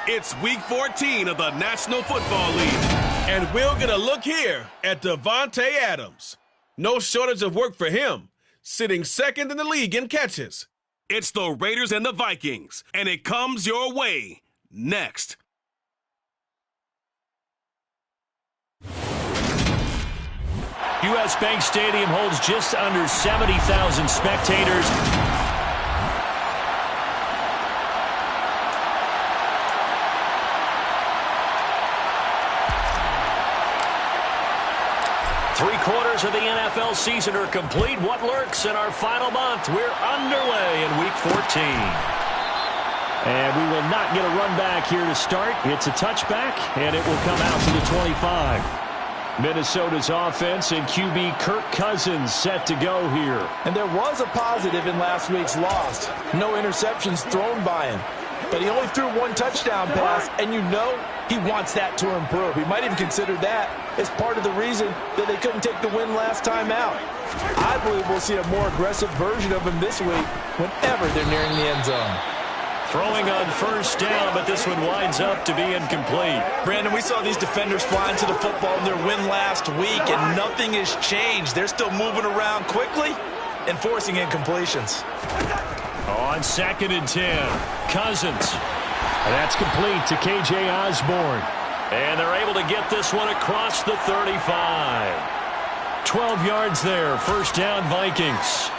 It's Week 14 of the National Football League. And we'll get a look here at Devontae Adams. No shortage of work for him, sitting second in the league in catches. It's the Raiders and the Vikings, and it comes your way next. U.S. Bank Stadium holds just under 70,000 spectators. Three-quarters of the NFL season are complete. What lurks in our final month? We're underway in Week 14. And we will not get a run back here to start. It's a touchback, and it will come out to the 25. Minnesota's offense and QB Kirk Cousins set to go here. And there was a positive in last week's loss. No interceptions thrown by him. But he only threw one touchdown pass, and you know he wants that to improve. He might even consider that as part of the reason that they couldn't take the win last time out. I believe we'll see a more aggressive version of him this week whenever they're nearing the end zone. Throwing on first down, but this one winds up to be incomplete. Brandon, we saw these defenders flying to the football in their win last week, and nothing has changed. They're still moving around quickly and forcing incompletions. On 2nd and 10, Cousins. That's complete to K.J. Osborne. And they're able to get this one across the 35. 12 yards there, first down Vikings.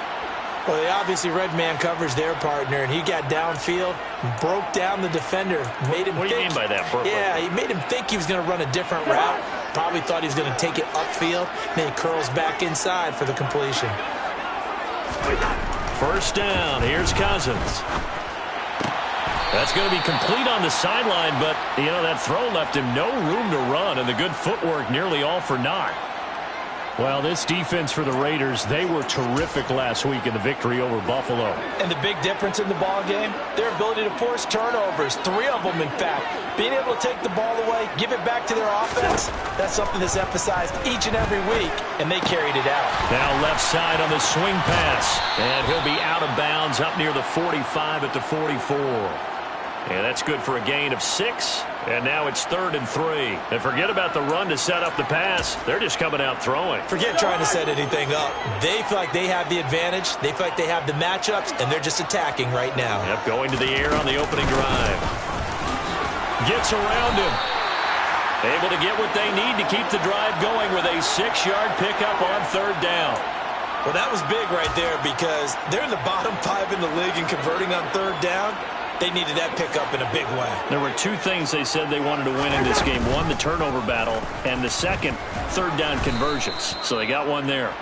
Well, they obviously red man coverage their partner, and he got downfield, broke down the defender, made him What do you mean by that, bro? Yeah, he made him think he was going to run a different route. Probably thought he was going to take it upfield. Then he curls back inside for the completion. First down, here's Cousins. That's going to be complete on the sideline, but, you know, that throw left him no room to run, and the good footwork nearly all for naught. Well, this defense for the Raiders, they were terrific last week in the victory over Buffalo. And the big difference in the ball game, their ability to force turnovers, 3 of them in fact. Being able to take the ball away, give it back to their offense, that's something that's emphasized each and every week, and they carried it out. Now left side on the swing pass, and he'll be out of bounds up near the 45 at the 44. And that's good for a gain of 6. And now it's 3rd and 3. And forget about the run to set up the pass. They're just coming out throwing. Forget trying to set anything up. They feel like they have the advantage. They feel like they have the matchups, and they're just attacking right now. Yep, going to the air on the opening drive. Gets around him. Able to get what they need to keep the drive going with a 6-yard pickup on 3rd down. Well, that was big right there because they're in the bottom 5 in the league and converting on 3rd down. They needed that pickup in a big way. There were 2 things they said they wanted to win in this game. One, the turnover battle, and the second, 3rd down conversions. So they got one there.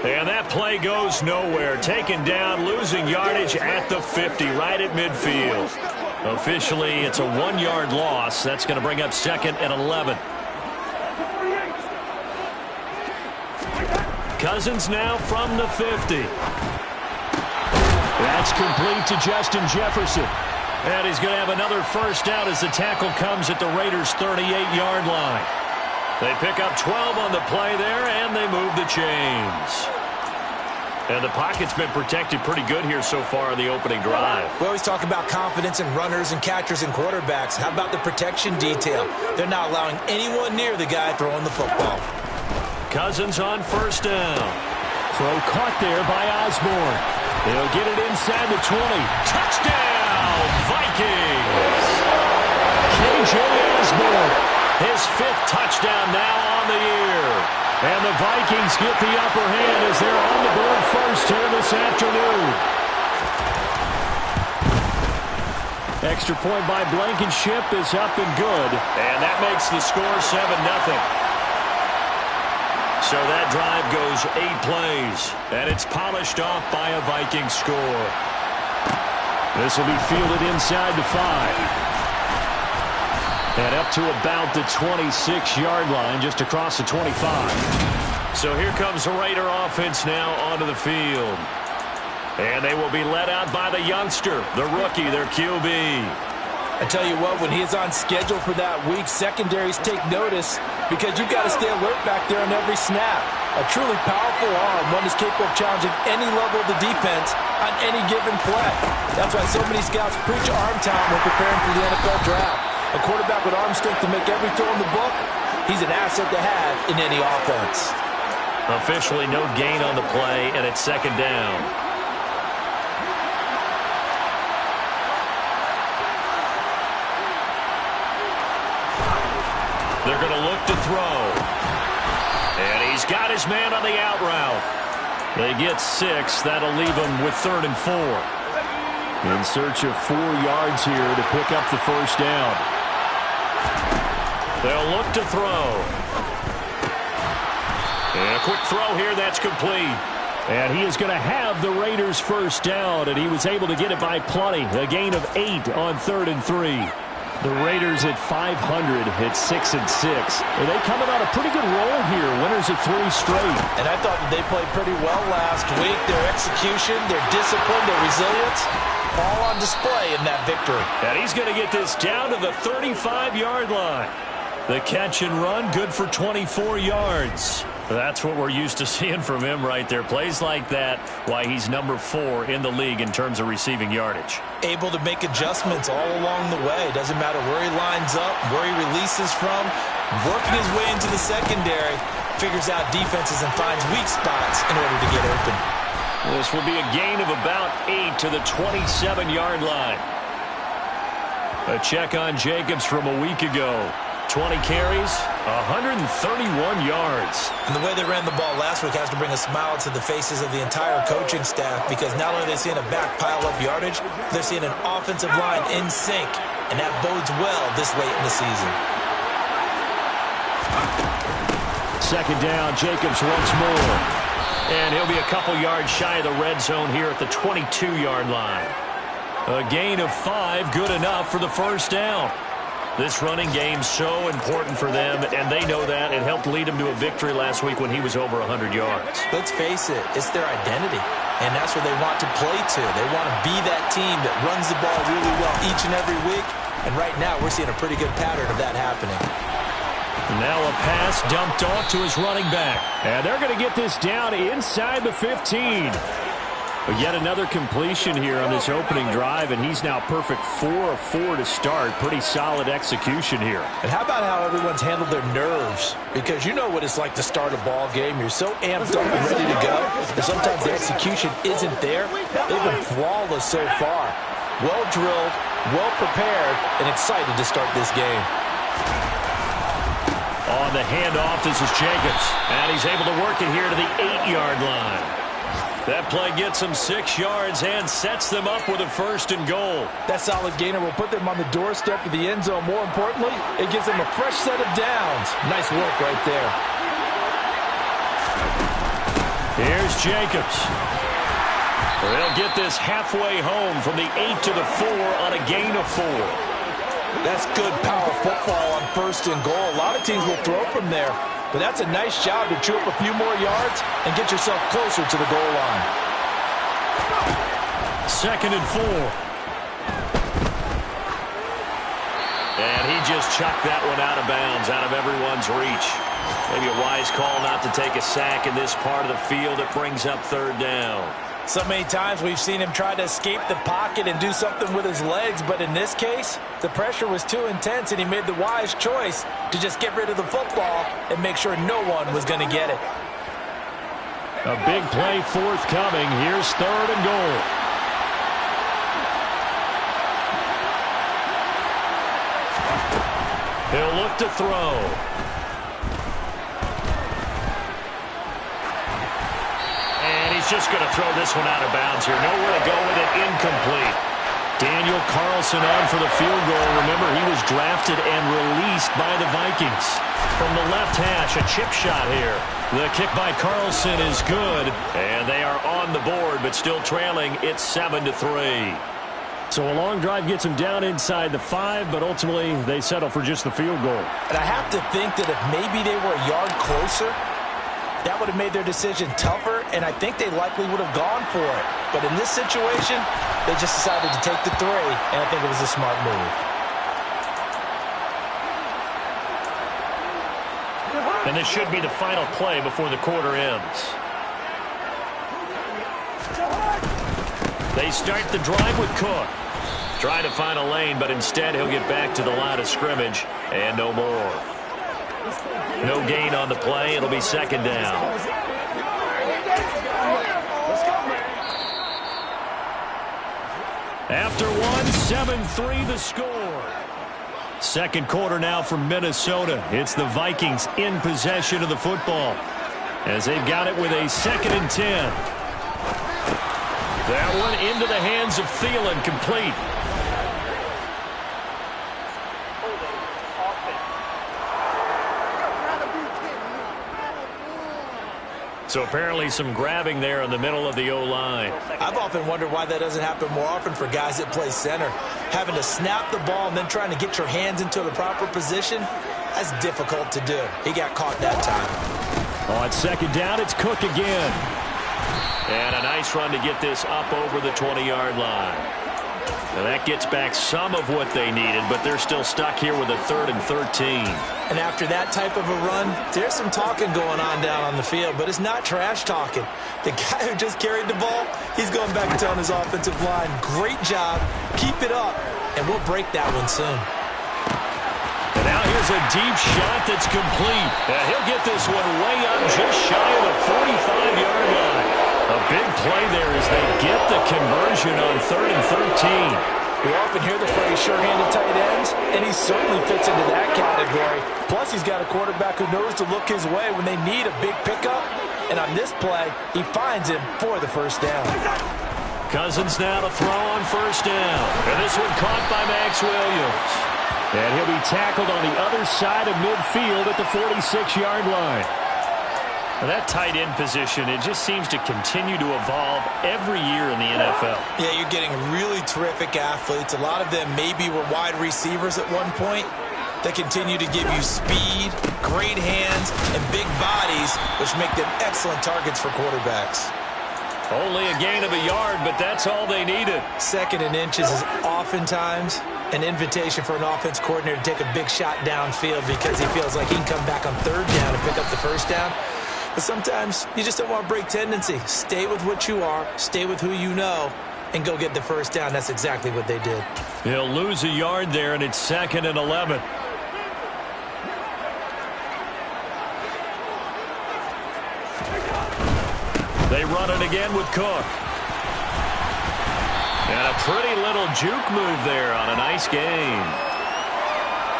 And that play goes nowhere. Taken down, losing yardage at the 50, right at midfield. Officially, it's a 1-yard loss. That's going to bring up 2nd and 11. Cousins now from the 50. That's complete to Justin Jefferson. And he's going to have another first down as the tackle comes at the Raiders' 38-yard line. They pick up 12 on the play there, and they move the chains. And the pocket's been protected pretty good here so far in the opening drive. We always talk about confidence in runners and catchers and quarterbacks. How about the protection detail? They're not allowing anyone near the guy throwing the football. Cousins on first down. Throw caught there by Osborne. He'll get it inside the 20. Touchdown, Vikings! K.J. Osborne, his 5th touchdown now on the year. And the Vikings get the upper hand as they're on the board first here this afternoon. Extra point by Blankenship is up and good. And that makes the score 7-0. So that drive goes 8 plays, and it's polished off by a Viking score. This will be fielded inside the 5. And up to about the 26-yard line, just across the 25. So here comes the Raider offense now onto the field. And they will be led out by the youngster, the rookie, their QB. I tell you what, when he is on schedule for that week, secondaries take notice because you've got to stay alert back there on every snap. A truly powerful arm, one is capable of challenging any level of the defense on any given play. That's why so many scouts preach arm talent when preparing for the NFL draft. A quarterback with arm strength to make every throw in the book, he's an asset to have in any offense. Officially no gain on the play, and it's second down. They're going to look to throw. And he's got his man on the out route. They get 6. That'll leave them with 3rd and 4. In search of 4 yards here to pick up the first down. They'll look to throw. And a quick throw here, that's complete. And he is going to have the Raiders' first down, and he was able to get it by plenty. A gain of 8 on 3rd and 3. The Raiders at 500 at 6-6. And they coming on a pretty good roll here. Winners of 3 straight. And I thought that they played pretty well last week. Their execution, their discipline, their resilience, all on display in that victory. And he's going to get this down to the 35-yard line. The catch and run, good for 24 yards. That's what we're used to seeing from him right there. Plays like that, why he's number 4 in the league in terms of receiving yardage. Able to make adjustments all along the way. Doesn't matter where he lines up, where he releases from. Working his way into the secondary, figures out defenses and finds weak spots in order to get open. This will be a gain of about 8 to the 27-yard line. A check on Jacobs from a week ago. 20 carries, 131 yards. And the way they ran the ball last week has to bring a smile to the faces of the entire coaching staff, because not only are they seeing a back pile up yardage, they're seeing an offensive line in sync, and that bodes well this late in the season. Second down, Jacobs once more. And he'll be a couple yards shy of the red zone here at the 22-yard line. A gain of 5, good enough for the first down. This running game's so important for them, and they know that. It helped lead them to a victory last week when he was over 100 yards. Let's face it, it's their identity, and that's where they want to play to. They want to be that team that runs the ball really well each and every week, and right now we're seeing a pretty good pattern of that happening. Now a pass dumped off to his running back, and they're going to get this down inside the 15. But yet another completion here on this opening drive, and he's now perfect 4 of 4 to start. Pretty solid execution here. And how about how everyone's handled their nerves? Because you know what it's like to start a ball game. You're so amped up and ready to go, and sometimes the execution isn't there. They've been flawless so far. Well drilled, well prepared, and excited to start this game. On the handoff, this is Jacobs, and he's able to work it here to the 8-yard line. That play gets them 6 yards and sets them up with a 1st and goal. That solid gainer will put them on the doorstep of the end zone. More importantly, it gives them a fresh set of downs. Nice work right there. Here's Jacobs. They'll get this halfway home from the 8 to the 4 on a gain of 4. That's good power football on 1st and goal. A lot of teams will throw from there. But that's a nice job to chew up a few more yards and get yourself closer to the goal line. 2nd and 4. And he just chucked that one out of bounds, out of everyone's reach. Maybe a wise call not to take a sack in this part of the field. It brings up 3rd down. So many times we've seen him try to escape the pocket and do something with his legs, but in this case, the pressure was too intense and he made the wise choice to just get rid of the football and make sure no one was going to get it. A big play forthcoming. Here's 3rd and goal. He'll look to throw. Just going to throw this one out of bounds here. Nowhere to go with it. Incomplete. Daniel Carlson on for the field goal. Remember, he was drafted and released by the Vikings. From the left hash, a chip shot here. The kick by Carlson is good, and they are on the board, but still trailing. It's 7-3. So a long drive gets them down inside the 5, but ultimately they settle for just the field goal. And I have to think that if maybe they were a yard closer, that would have made their decision tougher, and I think they likely would have gone for it. But in this situation, they just decided to take the 3, and I think it was a smart move. And this should be the final play before the quarter ends. They start the drive with Cook. Trying to find a lane, but instead he'll get back to the line of scrimmage and no more. No gain on the play. It'll be second down. After one, 7-3 the score. Second quarter now from Minnesota. It's the Vikings in possession of the football as they've got it with a 2nd and 10. That one into the hands of Thielen, complete. So apparently some grabbing there in the middle of the O-line. I've often wondered why that doesn't happen more often for guys that play center. Having to snap the ball and then trying to get your hands into the proper position, that's difficult to do. He got caught that time. On second down, it's Cook again. And a nice run to get this up over the 20-yard line. Now that gets back some of what they needed, but they're still stuck here with a 3rd and 13. And after that type of a run, there's some talking going on down on the field, but it's not trash talking. The guy who just carried the ball, he's going back and telling his offensive line, great job, keep it up, and we'll break that one soon. And now here's a deep shot that's complete. He'll get this one way up just shy of the 45-yard line. A big play there as they get the conversion on 3rd and 13. We often hear the phrase sure-handed tight ends, and he certainly fits into that category. Plus, he's got a quarterback who knows to look his way when they need a big pickup. And on this play, he finds him for the first down. Cousins now to throw on first down. And this one caught by Max Williams. And he'll be tackled on the other side of midfield at the 46-yard line. Now that tight end position, it just seems to continue to evolve every year in the NFL. Yeah, you're getting really terrific athletes. A lot of them maybe were wide receivers at one point. They continue to give you speed, great hands, and big bodies, which make them excellent targets for quarterbacks. Only a gain of a yard, but that's all they needed. 2nd and inches is oftentimes an invitation for an offense coordinator to take a big shot downfield because he feels like he can come back on 3rd down and pick up the first down. But sometimes you just don't want to break tendency. Stay with what you are, stay with who you know, and go get the first down. That's exactly what they did. He'll lose a yard there, and it's 2nd and 11. They run it again with Cook. And a pretty little juke move there on a nice gain.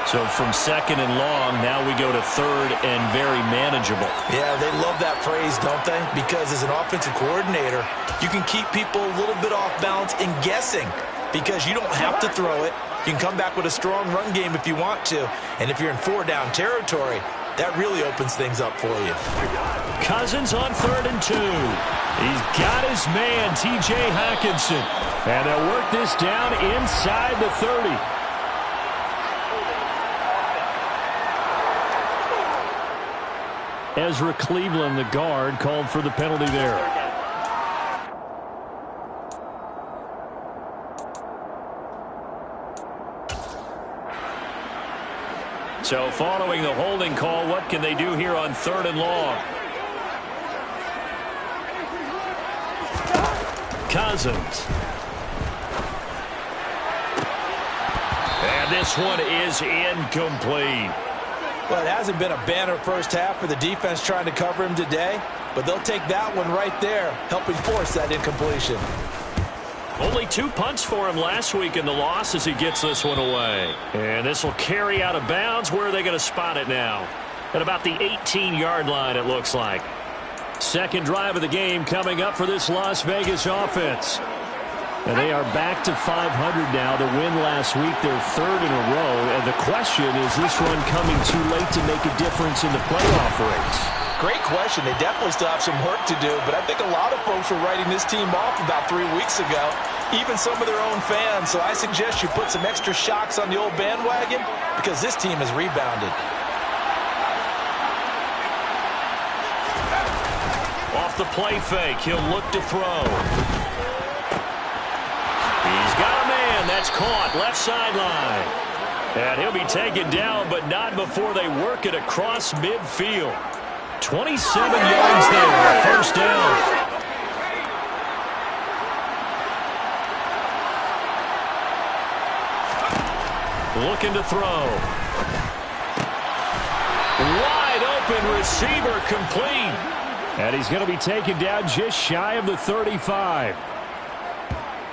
So from 2nd and long, now we go to 3rd and very manageable. Yeah, they love that phrase, don't they? Because as an offensive coordinator, you can keep people a little bit off balance and guessing because you don't have to throw it. You can come back with a strong run game if you want to. And if you're in 4-down territory, that really opens things up for you. Cousins on 3rd and 2. He's got his man, T.J. Hockenson. And they'll work this down inside the 30. Ezra Cleveland, the guard, called for the penalty there. So following the holding call, what can they do here on 3rd and long? Cousins. And this one is incomplete. Well, it hasn't been a banner first half for the defense trying to cover him today, but they'll take that one right there, helping force that incompletion. Only 2 punts for him last week in the loss as he gets this one away. And this will carry out of bounds. Where are they going to spot it now? At about the 18-yard line, it looks like. Second drive of the game coming up for this Las Vegas offense. And they are back to 500 now. The win last week, their 3rd in a row. And the question, is this run coming too late to make a difference in the playoff race? Great question. They definitely still have some work to do, but I think a lot of folks were writing this team off about 3 weeks ago, even some of their own fans. So I suggest you put some extra shocks on the old bandwagon because this team has rebounded. Off the play fake, he'll look to throw. He's got a man. That's caught. Left sideline. And he'll be taken down, but not before they work it across midfield. 27 yards there. First down. Looking to throw. Wide open receiver complete. And he's going to be taken down just shy of the 35.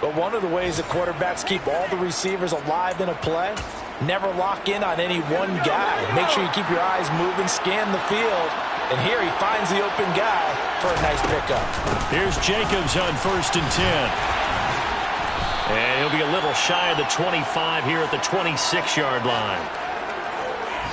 But one of the ways that quarterbacks keep all the receivers alive in a play, never lock in on any one guy. Make sure you keep your eyes moving, scan the field. And here he finds the open guy for a nice pickup. Here's Jacobs on 1st and 10. And he'll be a little shy of the 25 here at the 26-yard line.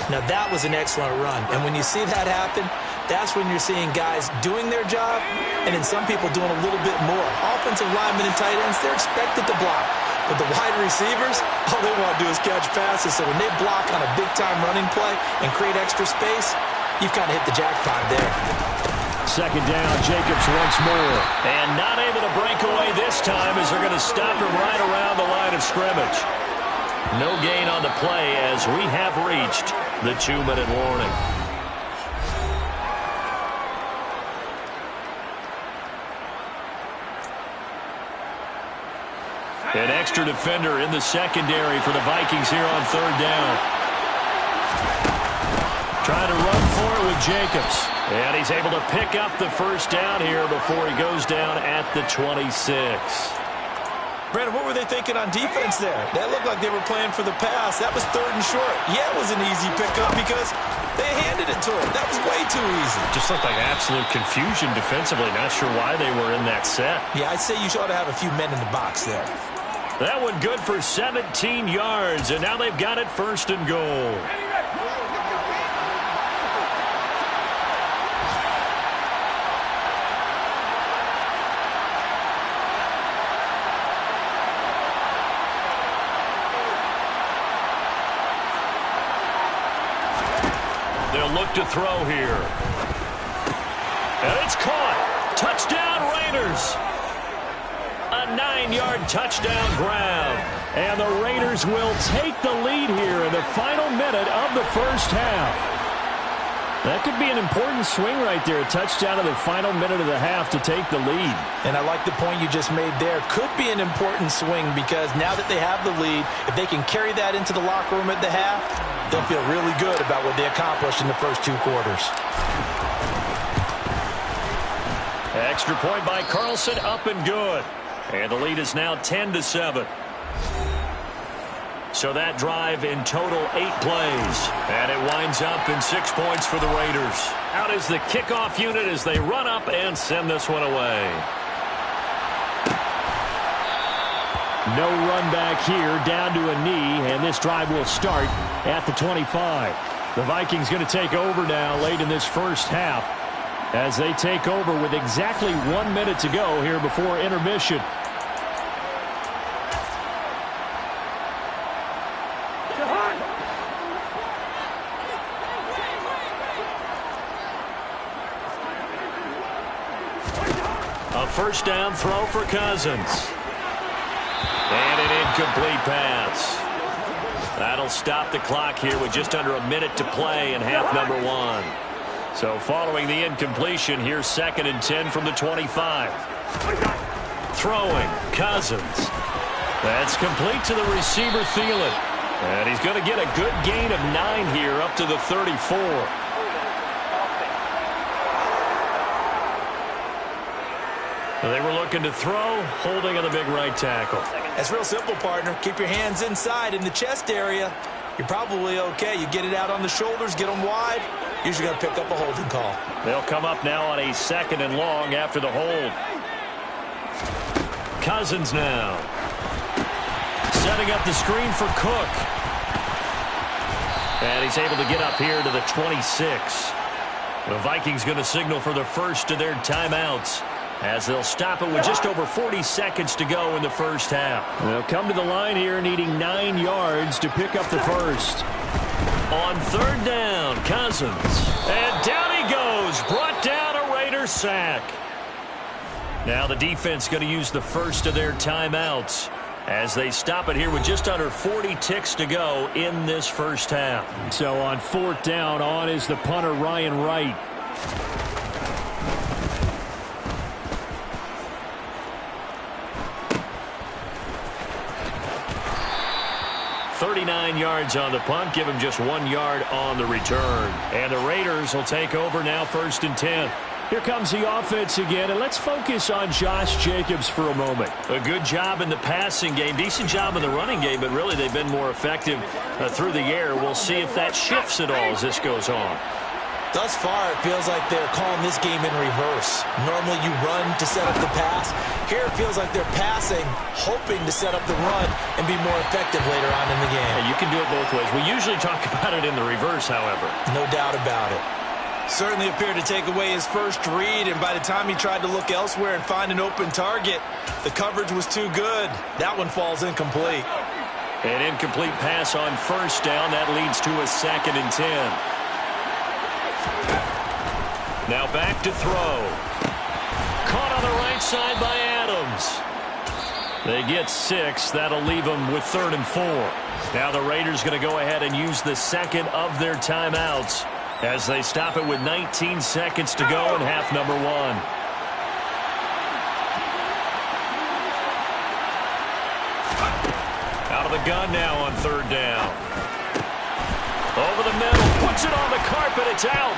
Now that was an excellent run. And when you see that happen, that's when you're seeing guys doing their job and then some people doing a little bit more. Offensive linemen and tight ends, they're expected to block. But the wide receivers, all they want to do is catch passes. So when they block on a big-time running play and create extra space, you've kind of hit the jackpot there. 2nd down, Jacobs once more. And not able to break away this time as they're going to stop him right around the line of scrimmage. No gain on the play as we have reached the 2-minute warning. An extra defender in the secondary for the Vikings here on 3rd down. Trying to run for it with Jacobs. And he's able to pick up the 1st down here before he goes down at the 26. Brandon, what were they thinking on defense there? That looked like they were playing for the pass. That was 3rd and short. Yeah, it was an easy pickup because they handed it to him. That was way too easy. Just looked like absolute confusion defensively. Not sure why they were in that set. Yeah, I'd say you ought to have a few men in the box there. That one good for 17 yards, and now they've got it 1st and goal. They'll look to throw here. And it's caught. Touchdown, Raiders. A 9-yard touchdown grab. And the Raiders will take the lead here in the final minute of the 1st half. That could be an important swing right there. A touchdown in the final minute of the half to take the lead. And I like the point you just made there. Could be an important swing because now that they have the lead, if they can carry that into the locker room at the half, they'll feel really good about what they accomplished in the first 2 quarters. Extra point by Carlson, up and good. And the lead is now 10-7. So that drive in total 8 plays. And it winds up in 6 points for the Raiders. Out is the kickoff unit as they run up and send this one away. No run back here, down to a knee, and this drive will start at the 25. The Vikings going to take over now late in this 1st half as they take over with exactly 1 minute to go here before intermission. A 1st down throw for Cousins. And an incomplete pass. That'll stop the clock here with just under a minute to play in half number 1. So following the incompletion, here's 2nd and 10 from the 25. Throwing, Cousins. That's complete to the receiver, Thielen. And he's going to get a good gain of 9 here up to the 34. They were looking to throw, holding on the big right tackle. That's real simple, partner. Keep your hands inside in the chest area. You're probably okay. You get it out on the shoulders, get them wide. Usually going to pick up a holding call. They'll come up now on a 2nd and long after the hold. Cousins now. Setting up the screen for Cook. And he's able to get up here to the 26. The Vikings going to signal for the first of their timeouts, as they'll stop it with just over 40 seconds to go in the 1st half. They'll come to the line here needing 9 yards to pick up the first. On 3rd down, Cousins. And down he goes. Brought down a Raiders sack. Now the defense going to use the first of their timeouts as they stop it here with just under 40 ticks to go in this 1st half. So on 4th down, on is the punter, Ryan Wright. 39 yards on the punt, give him just 1 yard on the return. And the Raiders will take over now, 1st and 10. Here comes the offense again, and let's focus on Josh Jacobs for a moment. A good job in the passing game, decent job in the running game, but really they've been more effective through the air. We'll see if that shifts at all as this goes on. Thus far, it feels like they're calling this game in reverse. Normally you run to set up the pass. Here it feels like they're passing, hoping to set up the run and be more effective later on in the game. Yeah, you can do it both ways. We usually talk about it in the reverse, however. No doubt about it. Certainly appeared to take away his first read, and by the time he tried to look elsewhere and find an open target, the coverage was too good. That one falls incomplete. An incomplete pass on 1st down. That leads to a 2nd and 10. Now back to throw. Caught on the right side by Adams. They get 6. That'll leave them with 3rd and 4. Now the Raiders going to go ahead and use the second of their timeouts as they stop it with 19 seconds to go in half number 1. Out of the gun now on 3rd down. Over the middle, puts it on the carpet, it's out.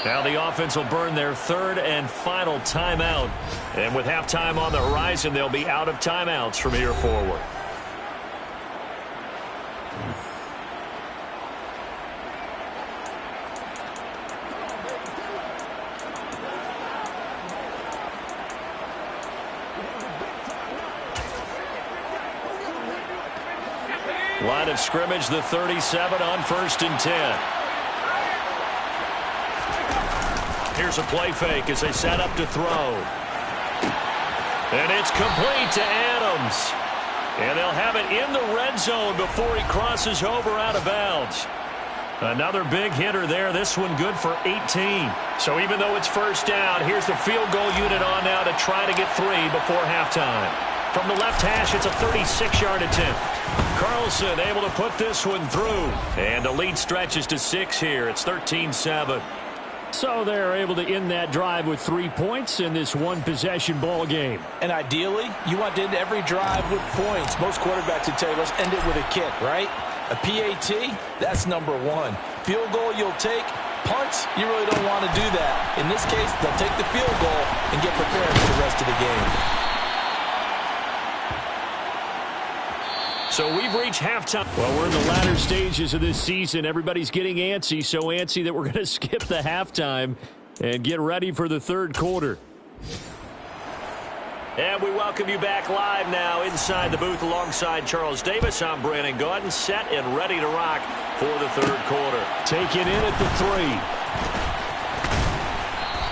Now the offense will burn their 3rd and final timeout. And with halftime on the horizon, they'll be out of timeouts from here forward. Line of scrimmage, the 37 on 1st and 10. Here's a play fake as they set up to throw. And it's complete to Adams. And they'll have it in the red zone before he crosses over out of bounds. Another big hitter there. This one good for 18. So even though it's 1st down, here's the field goal unit on now to try to get 3 before halftime. From the left hash, it's a 36-yard attempt. Carlson able to put this one through. And the lead stretches to 6 here. It's 13-7. So they're able to end that drive with 3 points in this one-possession ball game. And ideally, you want to end every drive with points. Most quarterbacks would tell you, let's end it with a kick, right? A PAT, that's number 1. Field goal you'll take. Punts, you really don't want to do that. In this case, they'll take the field goal and get prepared for the rest of the game. So we've reached halftime. Well, we're in the latter stages of this season. Everybody's getting antsy, so antsy that we're going to skip the halftime and get ready for the 3rd quarter. And we welcome you back live now inside the booth alongside Charles Davis. I'm Brandon Gaudin, set and ready to rock for the 3rd quarter. Taken in at the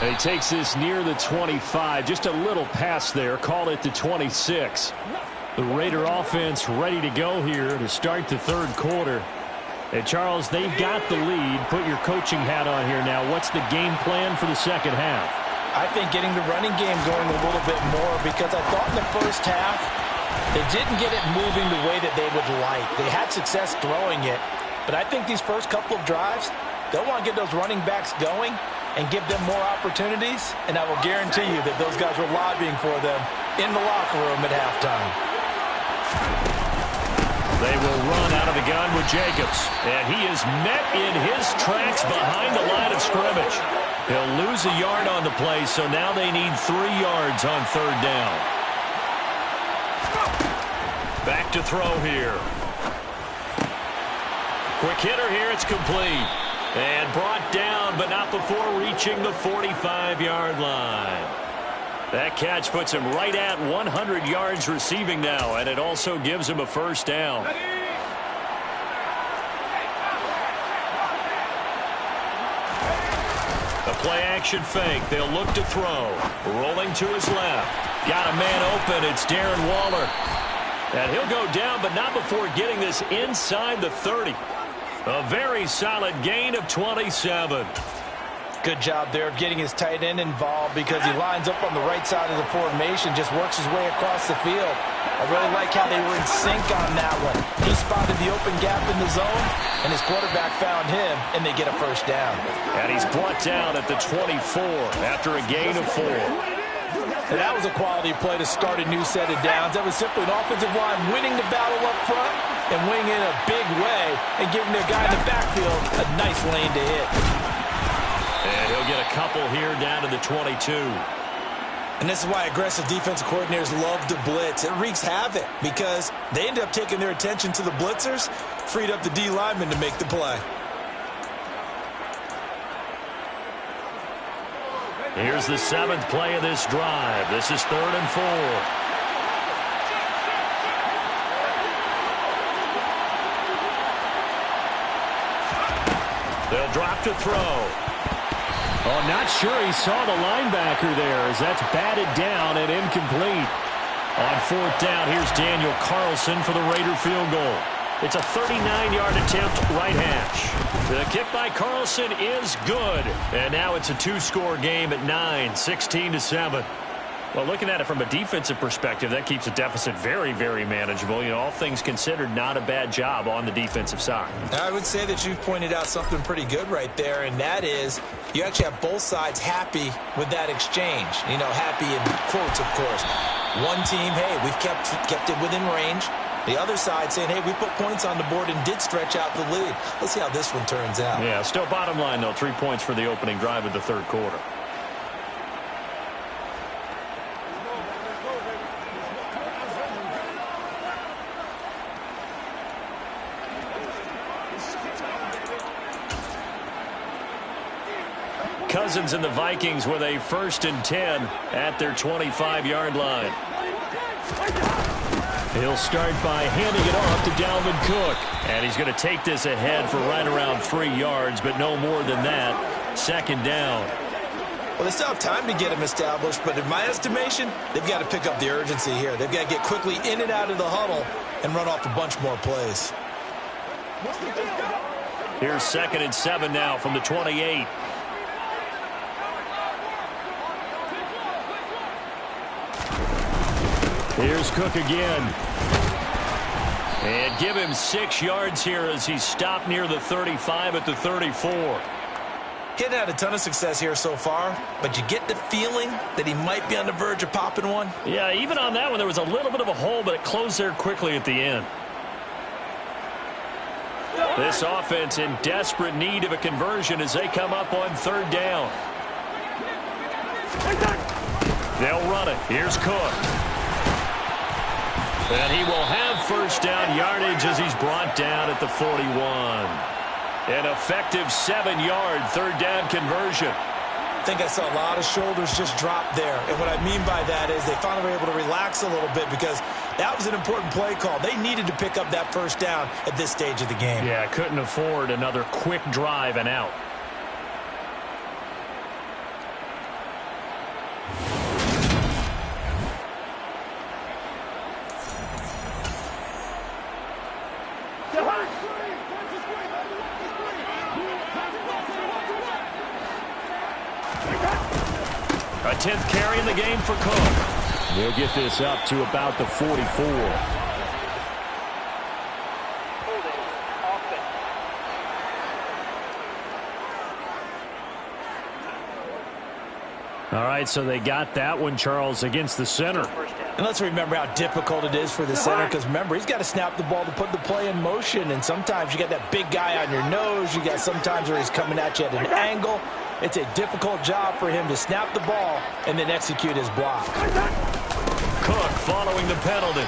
3. And he takes this near the 25. Just a little pass there. Call it the 26. The Raider offense ready to go here to start the 3rd quarter. And Charles, they've got the lead. Put your coaching hat on here now. What's the game plan for the 2nd half? I think getting the running game going a little bit more, because I thought in the 1st half they didn't get it moving the way that they would like. They had success throwing it, but I think these first couple of drives, they'll want to get those running backs going and give them more opportunities, and I will guarantee you that those guys were lobbying for them in the locker room at halftime. They will run out of the gun with Jacobs. And he is met in his tracks behind the line of scrimmage. He'll lose a yard on the play, so now they need 3 yards on 3rd down. Back to throw here. Quick hitter here, it's complete. And brought down, but not before reaching the 45-yard line. That catch puts him right at 100 yards receiving now, and it also gives him a 1st down. A play-action fake. They'll look to throw. Rolling to his left. Got a man open. It's Darren Waller. And he'll go down, but not before getting this inside the 30. A very solid gain of 27. Good job there of getting his tight end involved, because he lines up on the right side of the formation, just works his way across the field. I really like how they were in sync on that one. He spotted the open gap in the zone, and his quarterback found him, and they get a 1st down. And he's brought down at the 24 after a gain of 4. And that was a quality play to start a new set of downs. That was simply an offensive line winning the battle up front and winning in a big way and giving their guy in the backfield a nice lane to hit. And he'll get a couple here down to the 22. And this is why aggressive defensive coordinators love to blitz. It wreaks havoc because they end up taking their attention to the blitzers, freed up the D lineman to make the play. Here's the 7th play of this drive. This is 3rd and 4. They'll drop to throw. Oh, not sure he saw the linebacker there as that's batted down and incomplete. On 4th down, here's Daniel Carlson for the Raider field goal. It's a 39-yard attempt, right hash. The kick by Carlson is good. And now it's a 2-score game at 9, 16-7. Well, looking at it from a defensive perspective, that keeps the deficit very, very manageable. You know, all things considered, not a bad job on the defensive side. I would say that you've pointed out something pretty good right there, and that is you actually have both sides happy with that exchange. You know, happy in quotes, of course. One team, hey, we've kept it within range. The other side saying, hey, we put points on the board and did stretch out the lead. Let's see how this one turns out. Yeah, still bottom line, though, 3 points for the opening drive of the 3rd quarter. Cousins and the Vikings with a 1st and 10 at their 25-yard line. He'll start by handing it off to Dalvin Cook. And he's going to take this ahead for right around 3 yards, but no more than that. 2nd down. Well, they still have time to get him established, but in my estimation, they've got to pick up the urgency here. They've got to get quickly in and out of the huddle and run off a bunch more plays. Here's 2nd and 7 now from the 28. Here's Cook again. And give him 6 yards here as he's stopped near the 35 at the 34. He hasn't had a ton of success here so far, but you get the feeling that he might be on the verge of popping one. Yeah, even on that one, there was a little bit of a hole, but it closed there quickly at the end. This offense in desperate need of a conversion as they come up on 3rd down. They'll run it. Here's Cook. And he will have 1st down yardage as he's brought down at the 41. An effective 7-yard 3rd down conversion. I think I saw a lot of shoulders just drop there. And what I mean by that is they finally were able to relax a little bit because that was an important play call. They needed to pick up that 1st down at this stage of the game. Yeah, couldn't afford another quick drive and out. A 10th carry in the game for Cook. He'll get this up to about the 44. All right, so they got that one, Charles, against the center. And let's remember how difficult it is for the center because, remember, he's got to snap the ball to put the play in motion. And sometimes you got that big guy on your nose. You got sometimes where he's coming at you at an angle. It's a difficult job for him to snap the ball and then execute his block. Cook following the penalty.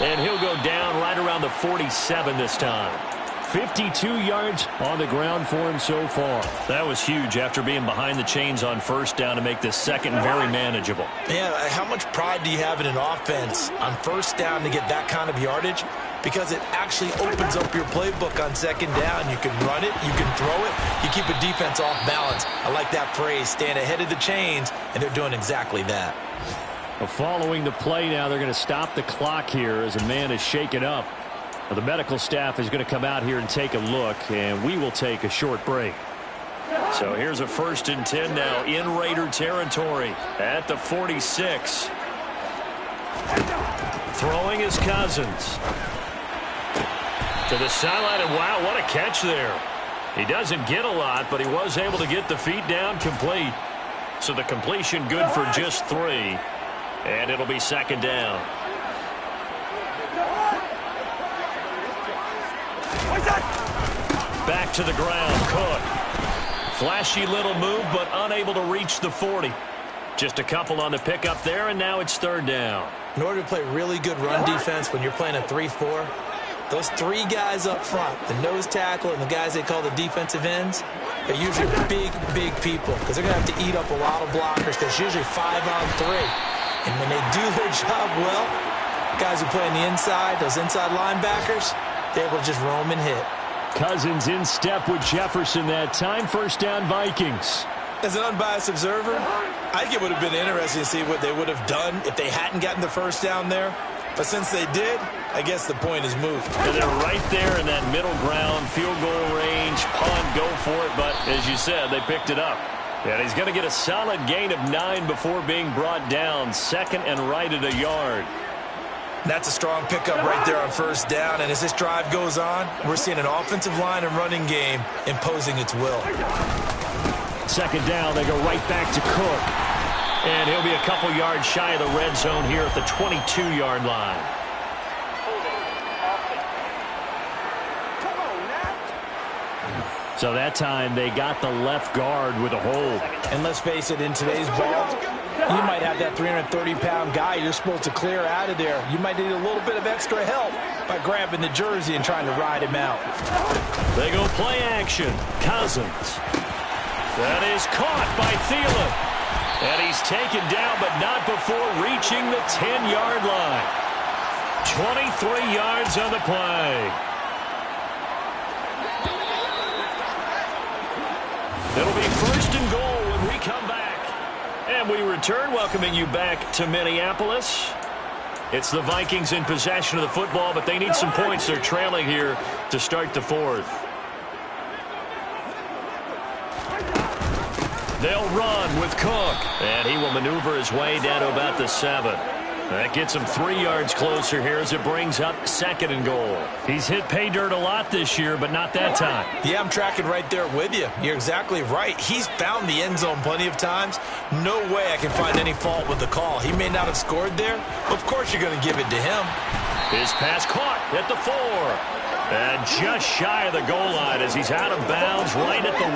And he'll go down right around the 47 this time. 52 yards on the ground for him so far. That was huge after being behind the chains on 1st down to make this 2nd very manageable. Yeah, how much pride do you have in an offense on 1st down to get that kind of yardage? Because it actually opens up your playbook on 2nd down. You can run it, you can throw it, you keep a defense off balance. I like that phrase, stand ahead of the chains, and they're doing exactly that. Well, following the play now, they're going to stop the clock here as a man is shaken up. Well, the medical staff is going to come out here and take a look, and we will take a short break. So here's a 1st and 10 now in Raider territory at the 46. Throwing is Cousins. To the sideline, and wow, what a catch there. He doesn't get a lot, but he was able to get the feet down complete. So the completion good for just 3. And it'll be second down. Back to the ground, Cook. Flashy little move, but unable to reach the 40. Just a couple on the pickup there, and now it's third down. In order to play really good run defense when you're playing a 3-4, those 3 guys up front, the nose tackle and the guys they call the defensive ends, they're usually big people because they're going to have to eat up a lot of blockers because it's usually 5-on-3. And when they do their job well, guys who play on the inside, those inside linebackers, they're able to just roam and hit. Cousins in step with Jefferson that time. First down, Vikings. As an unbiased observer, I think it would have been interesting to see what they would have done if they hadn't gotten the first down there. But since they did, I guess the point is moved. And they're right there in that middle ground, field goal range, punt, go for it. But as you said, they picked it up. And he's going to get a solid gain of 9 before being brought down. Second and right at a yard. That's a strong pickup right there on first down. And as this drive goes on, we're seeing an offensive line and running game imposing its will. Second down, they go right back to Cook. And he'll be a couple yards shy of the red zone here at the 22-yard line. So that time they got the left guard with a hold. And let's face it, in today's ball, you might have that 330-pound guy you're supposed to clear out of there. You might need a little bit of extra help by grabbing the jersey and trying to ride him out. They go play action. Cousins. That is caught by Thielen. And he's taken down, but not before reaching the 10-yard line. 23 yards on the play. It'll be first and goal when we come back. And we return, welcoming you back to Minneapolis. It's the Vikings in possession of the football, but they need some points. They're trailing here to start the fourth. They'll run with Cook, and he will maneuver his way down to about the 7. That gets him 3 yards closer here as it brings up second and goal. He's hit pay dirt a lot this year, but not that time. Yeah, I'm tracking right there with you. You're exactly right. He's found the end zone plenty of times. No way I can find any fault with the call. He may not have scored there, but of course you're going to give it to him. His pass caught at the 4. And just shy of the goal line as he's out of bounds right at the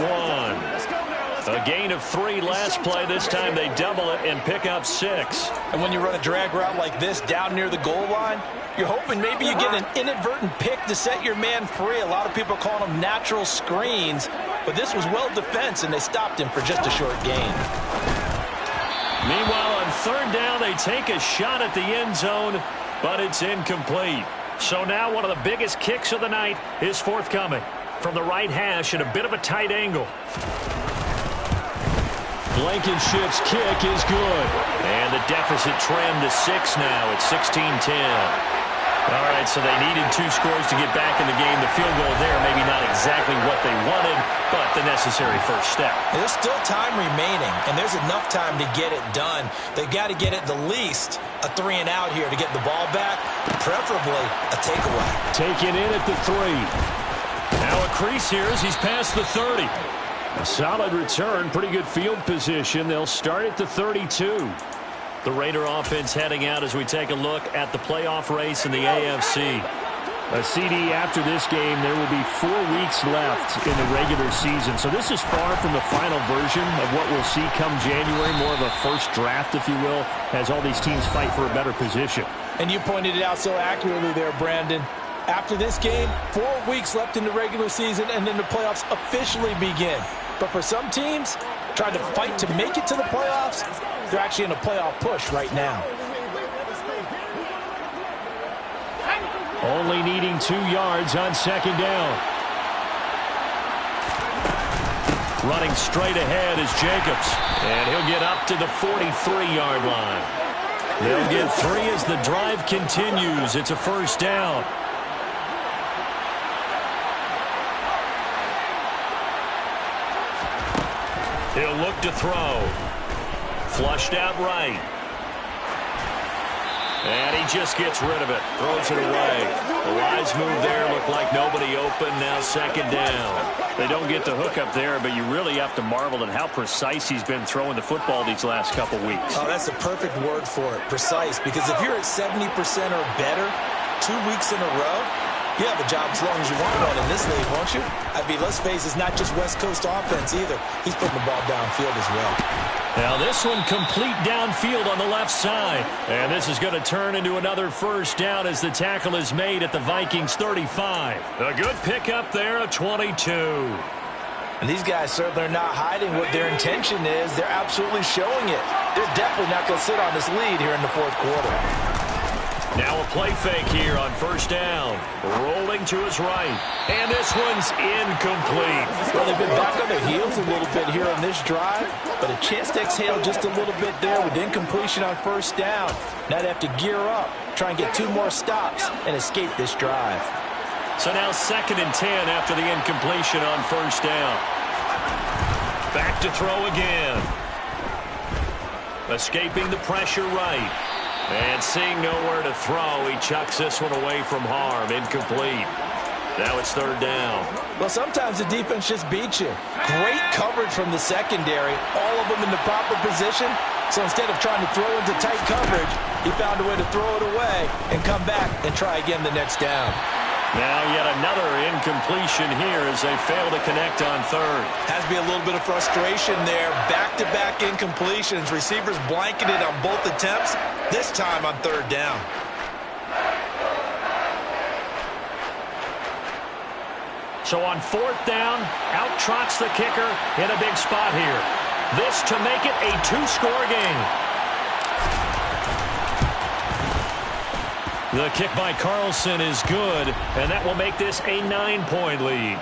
1. A gain of 3 last play. This time they double it and pick up 6. And when you run a drag route like this down near the goal line, you're hoping maybe you get an inadvertent pick to set your man free. A lot of people call them natural screens, but this was well defense, and they stopped him for just a short gain. Meanwhile, on third down, they take a shot at the end zone, but it's incomplete. So now one of the biggest kicks of the night is forthcoming from the right hash at a bit of a tight angle. Blankenship's kick is good. And the deficit trimmed to 6 now. It's 16-10. All right, so they needed 2 scores to get back in the game. The field goal there, maybe not exactly what they wanted, but the necessary first step. There's still time remaining, and there's enough time to get it done. They've got to get it the least a 3 and out here to get the ball back, preferably a takeaway. Taken in at the 3. Now a crease here as he's past the 30. A solid return, pretty good field position. They'll start at the 32. The Raider offense heading out as we take a look at the playoff race in the AFC. A CD after this game, there will be 4 weeks left in the regular season. So this is far from the final version of what we'll see come January, more of a first draft, if you will, as all these teams fight for a better position. And you pointed it out so accurately there, Brandon. After this game, 4 weeks left in the regular season, and then the playoffs officially begin. But for some teams, trying to fight to make it to the playoffs, they're actually in a playoff push right now. Only needing 2 yards on second down. Running straight ahead is Jacobs. And he'll get up to the 43-yard line. They'll get 3 as the drive continues. It's a first down. He'll look to throw. Flushed out right. And he just gets rid of it. Throws it away. The wise move there. Looked like nobody open. Now second down. They don't get the hook up there, but you really have to marvel at how precise he's been throwing the football these last couple weeks. Oh, that's the perfect word for it, precise. Because if you're at 70% or better 2 weeks in a row, you have a job as long as you want one in this league, won't you? I mean, let's face it, it's not just West Coast offense either. He's putting the ball downfield as well. Now this one complete downfield on the left side. And this is going to turn into another first down as the tackle is made at the Vikings 35. A good pickup there, a 22. And these guys certainly are not hiding what their intention is. They're absolutely showing it. They're definitely not going to sit on this lead here in the fourth quarter. Now a play fake here on first down. Rolling to his right. And this one's incomplete. Well, they've been back on their heels a little bit here on this drive, but a chance to exhale just a little bit there with incompletion on first down. Now they have to gear up, try and get 2 more stops, and escape this drive. So now 2nd and 10 after the incompletion on first down. Back to throw again. Escaping the pressure right. And seeing nowhere to throw, he chucks this one away from harm. Incomplete. Now it's 3rd down. Well, sometimes the defense just beats you. Great coverage from the secondary. All of them in the proper position. So instead of trying to throw into tight coverage, he found a way to throw it away and come back and try again the next down. Now yet another incompletion here as they fail to connect on 3rd. Has to be a little bit of frustration there. Back-to-back incompletions. Receivers blanketed on both attempts, this time on 3rd down. So on 4th down, out trots the kicker in a big spot here. This to make it a 2-score game. The kick by Carlson is good, and that will make this a 9-point lead.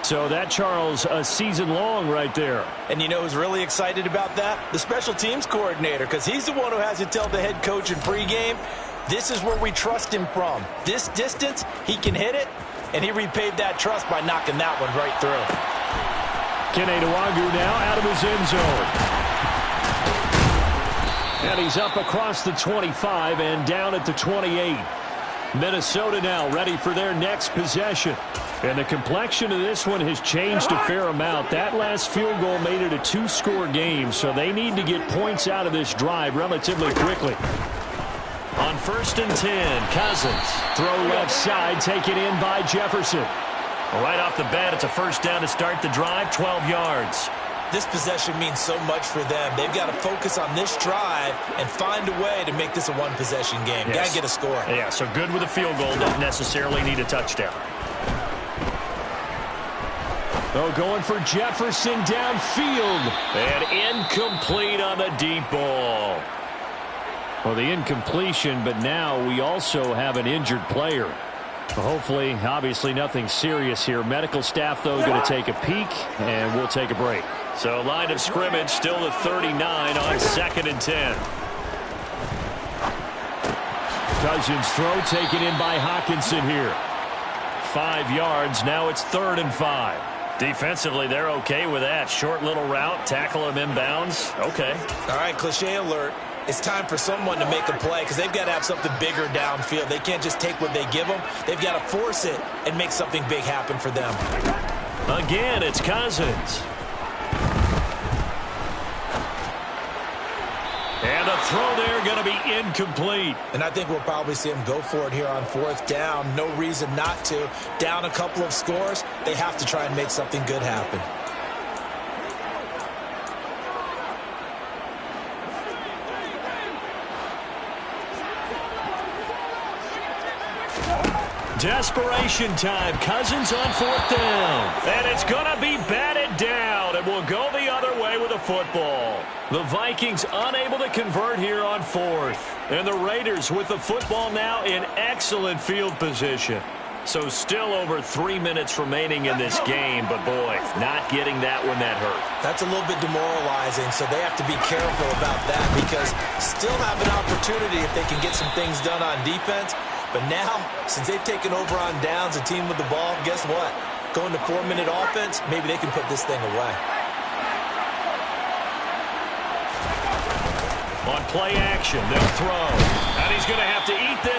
So that, Charles, a season long right there. And you know who's really excited about that? The special teams coordinator, because he's the one who has to tell the head coach in pregame, this is where we trust him from. This distance, he can hit it, and he repaid that trust by knocking that one right through. Kene Nwangwu now out of his end zone. And he's up across the 25 and down at the 28. Minnesota now ready for their next possession. And the complexion of this one has changed a fair amount. That last field goal made it a 2-score game, so they need to get points out of this drive relatively quickly. On 1st and 10, Cousins. Throw left side, taken in by Jefferson. Right off the bat, it's a first down to start the drive, 12 yards. This possession means so much for them. They've got to focus on this drive and find a way to make this a one-possession game. Yes. Got to get a score. Yeah, so good with a field goal. Doesn't necessarily need a touchdown. Oh, going for Jefferson downfield. And incomplete on the deep ball. Well, the incompletion, but now we also have an injured player. Hopefully, obviously nothing serious here. Medical staff, though, going to take a peek, and we'll take a break. So line of scrimmage still the 39 on 2nd and 10. Cousins throw taken in by Hawkinson here. 5 yards. Now it's 3rd and 5. Defensively, they're okay with that. Short little route, tackle him inbounds. Okay. All right, cliche alert. It's time for someone to make a play because they've got to have something bigger downfield. They can't just take what they give them. They've got to force it and make something big happen for them. Again, it's Cousins. And the throw there going to be incomplete. And I think we'll probably see him go for it here on 4th down. No reason not to. Down a couple of scores, they have to try and make something good happen. Desperation time. Cousins on 4th down. And it's going to be batted down. And we'll go the other way with a football. The Vikings unable to convert here on 4th. And the Raiders with the football now in excellent field position. So still over 3 minutes remaining in this game. But, boy, not getting that one that hurt. That's a little bit demoralizing, so they have to be careful about that because still have an opportunity if they can get some things done on defense. But now, since they've taken over on downs, a team with the ball, guess what? Going to 4-minute offense, maybe they can put this thing away. On play action, they'll throw. And he's going to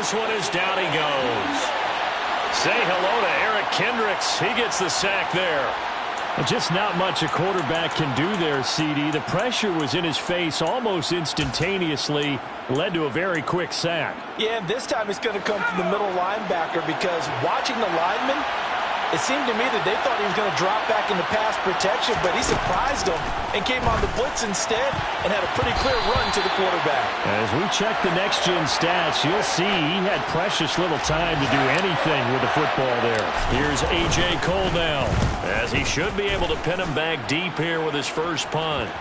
this one is down he goes. Say hello to Eric Kendricks. He gets the sack there. Just not much a quarterback can do there, CD. The pressure was in his face almost instantaneously, led to a very quick sack. Yeah, and this time it's going to come from the middle linebacker because watching the lineman, it seemed to me that they thought he was going to drop back into pass protection, but he surprised them and came on the blitz instead and had a pretty clear run to the quarterback. As we check the next-gen stats, you'll see he had precious little time to do anything with the football there. Here's A.J. Cole now, as he should be able to pin him back deep here with his first punt.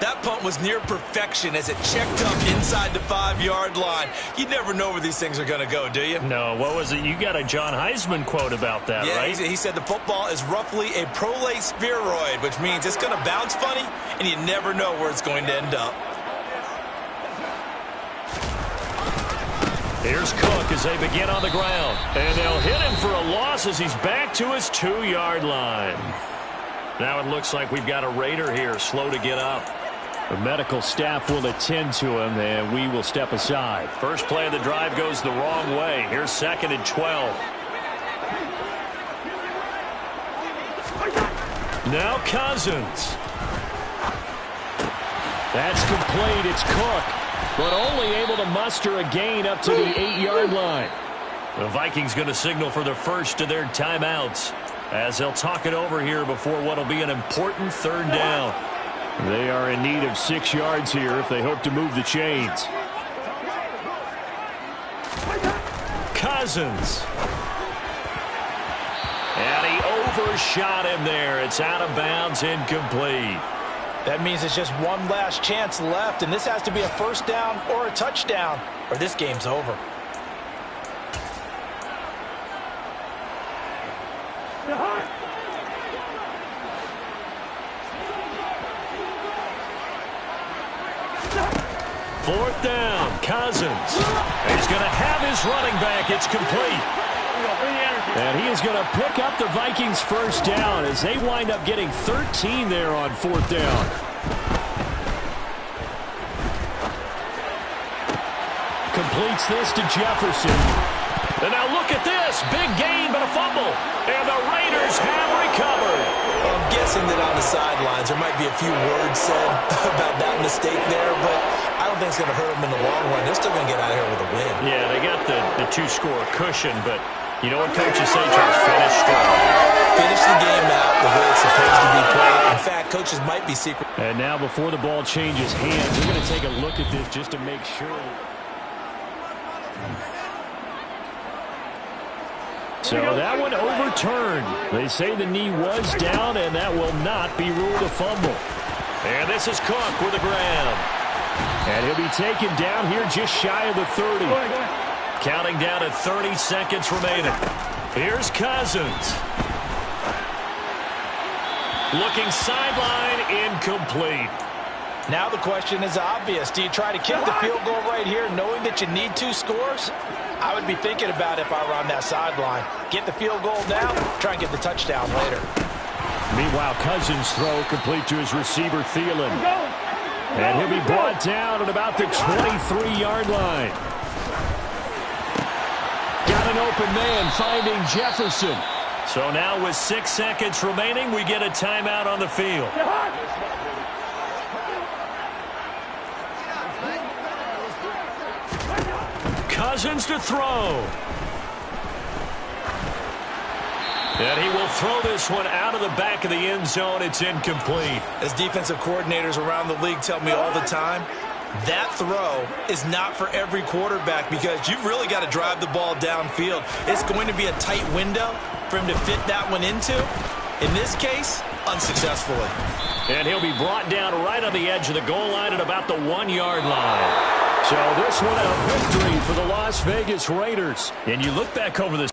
That punt was near perfection as it checked up inside the 5-yard line. You never know where these things are going to go, do you? No, what was it? You got a John Heisman quote about that, yeah, right? He said the football is roughly a prolate spheroid, which means it's going to bounce funny, and you never know where it's going to end up. Here's Cook as they begin on the ground. And they'll hit him for a loss as he's back to his 2-yard line. Now it looks like we've got a Raider here, slow to get up. The medical staff will attend to him, and we will step aside. First play of the drive goes the wrong way. Here's 2nd and 12. Now Cousins. That's complete. It's Cook, but only able to muster a gain up to the 8-yard line. The Vikings going to signal for the first of their timeouts as they'll talk it over here before what will be an important 3rd down. They are in need of 6 yards here if they hope to move the chains. Cousins. And he overshot him there. It's out of bounds, incomplete. That means it's just one last chance left, and this has to be a first down or a touchdown, or this game's over. Fourth down, Cousins. He's going to have his running back. It's complete. And he is going to pick up the Vikings' first down as they wind up getting 13 there on 4th down. Completes this to Jefferson. And now look at this. Big gain, but a fumble. And the Raiders have recovered. Well, I'm guessing that on the sidelines there might be a few words said about that mistake there, but I don't think it's going to hurt them in the long run. They're still going to get out of here with a win. Yeah, they got the 2-score cushion, but you know what coaches say, Charles? Finish strong. Finish the game out the way it's supposed to be played. In fact, coaches might be secret. And now before the ball changes hands, we're going to take a look at this just to make sure. So that one overturned. They say the knee was down, and that will not be ruled a fumble. And this is Cook with the grab. And he'll be taken down here just shy of the 30. Counting down at 30 seconds remaining. Here's Cousins. Looking sideline, incomplete. Now the question is obvious. Do you try to kick the field goal right here knowing that you need 2 scores? I would be thinking about it if I were on that sideline. Get the field goal now, try and get the touchdown later. Meanwhile, Cousins' throw complete to his receiver, Thielen. And he'll be brought down at about the 23-yard line. Got an open man finding Jefferson. So now with 6 seconds remaining, we get a timeout on the field. Cousins to throw. And he will throw this one out of the back of the end zone. It's incomplete. As defensive coordinators around the league tell me all the time, that throw is not for every quarterback because you've really got to drive the ball downfield. It's going to be a tight window for him to fit that one into. In this case, unsuccessfully. And he'll be brought down right on the edge of the goal line at about the 1-yard line. So this one a victory for the Las Vegas Raiders. And you look back over this.